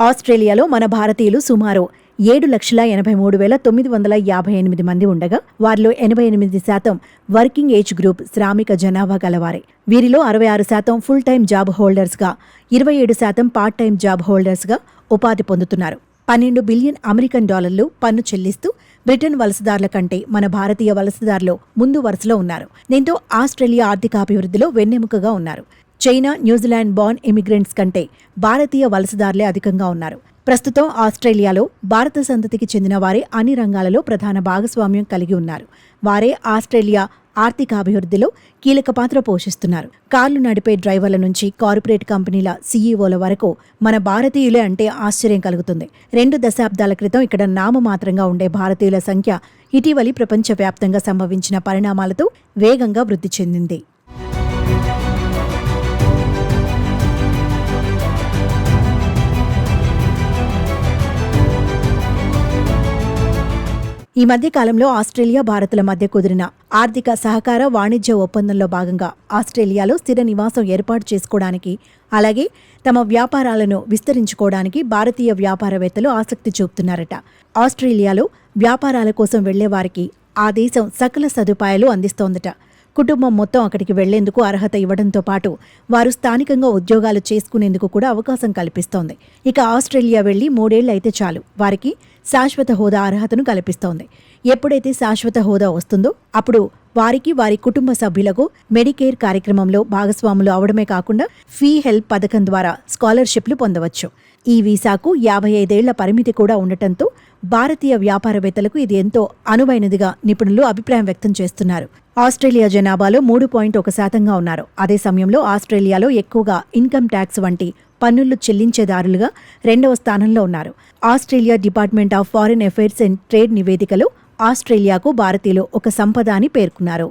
ఆస్ట్రేలియాలో మన భారతీయులు సుమారు 7,83,958 మంది ఉండగా వారిలో 88% వర్కింగ్ ఏజ్ గ్రూప్ శ్రామిక జనాభా గలవారే. వీరిలో 66% ఫుల్ టైం జాబ్ హోల్డర్స్గా, 27% పార్ట్ టైం జాబ్ హోల్డర్స్గా ఉపాధి పొందుతున్నారు. 12 బిలియన్ అమెరికన్ డాలర్లు పన్ను చెల్లిస్తూ బ్రిటన్ వలసదారుల కంటే మన భారతీయ వలసదారులు ముందు వరుసలో ఉన్నారు. దీంతో ఆస్ట్రేలియా ఆర్థికాభివృద్ధిలో వెన్నెముకగా ఉన్నారు. చైనా, న్యూజిలాండ్ బార్న్ ఇమిగ్రెంట్స్ కంటే భారతీయ వలసదారులే అధికంగా ఉన్నారు. ప్రస్తుతం ఆస్ట్రేలియాలో భారత సంతతికి చెందిన వారే అన్ని రంగాలలో ప్రధాన భాగస్వామ్యం కలిగి ఉన్నారు. వారే ఆస్ట్రేలియా ఆర్థికాభివృద్ధిలో కీలక పాత్ర పోషిస్తున్నారు. కార్లు నడిపే డ్రైవర్ల నుంచి కార్పొరేట్ కంపెనీల సీఈఓల వరకు మన భారతీయులే అంటే ఆశ్చర్యం కలుగుతుంది. 2 దశాబ్దాల క్రితం ఇక్కడ నామమాత్రంగా ఉండే భారతీయుల సంఖ్య ఇటీవలి ప్రపంచవ్యాప్తంగా సంభవించిన పరిణామాలతో వేగంగా వృద్ధి చెందింది. ఈ మధ్య కాలంలో ఆస్ట్రేలియా, భారత్ల మధ్య కుదిరిన ఆర్థిక సహకార వాణిజ్య ఒప్పందంలో భాగంగా ఆస్ట్రేలియాలో స్థిర నివాసం ఏర్పాటు చేసుకోవడానికి, అలాగే తమ వ్యాపారాలను విస్తరించుకోవడానికి భారతీయ వ్యాపారవేత్తలు ఆసక్తి చూపుతున్నారట. ఆస్ట్రేలియాలో వ్యాపారాల కోసం వెళ్లే వారికి ఆ దేశం సకల సదుపాయాలు అందిస్తోందట. కుటుంబం మొత్తం అక్కడికి వెళ్లేందుకు అర్హత ఇవ్వడంతో పాటు వారు స్థానికంగా ఉద్యోగాలు చేసుకునేందుకు కూడా అవకాశం కల్పిస్తోంది. ఇక ఆస్ట్రేలియా వెళ్లి 3 ఏళ్లు అయితే చాలు వారికి శాశ్వత హోదా అర్హతను కల్పిస్తోంది. ఎప్పుడైతే శాశ్వత హోదా వస్తుందో అప్పుడు వారికి, వారి కుటుంబ సభ్యులకు మెడికేర్ కార్యక్రమంలో భాగస్వాములు అవడమే కాకుండా ఫీ హెల్ప్ పథకం ద్వారా స్కాలర్షిప్లు పొందవచ్చు. ఈ వీసాకు 55 ఏళ్ల పరిమితి కూడా ఉండటంతో భారతీయ వ్యాపారవేత్తలకు ఇది ఎంతో అనువైనదిగా నిపుణులు అభిప్రాయం వ్యక్తం చేస్తున్నారు. ఆస్ట్రేలియా జనాభాలో 3.1% ఉన్నారు. అదే సమయంలో ఆస్ట్రేలియాలో ఎక్కువగా ఇన్కమ్ ట్యాక్స్ వంటి పన్నులు చెల్లించేదారులుగా 2వ స్థానంలో ఉన్నారు. Australia department of foreign affairs and trade నివేదికలో ఆస్ట్రేలియాకు భారతీయులు ఒక సంపద అని పేర్కొన్నారు.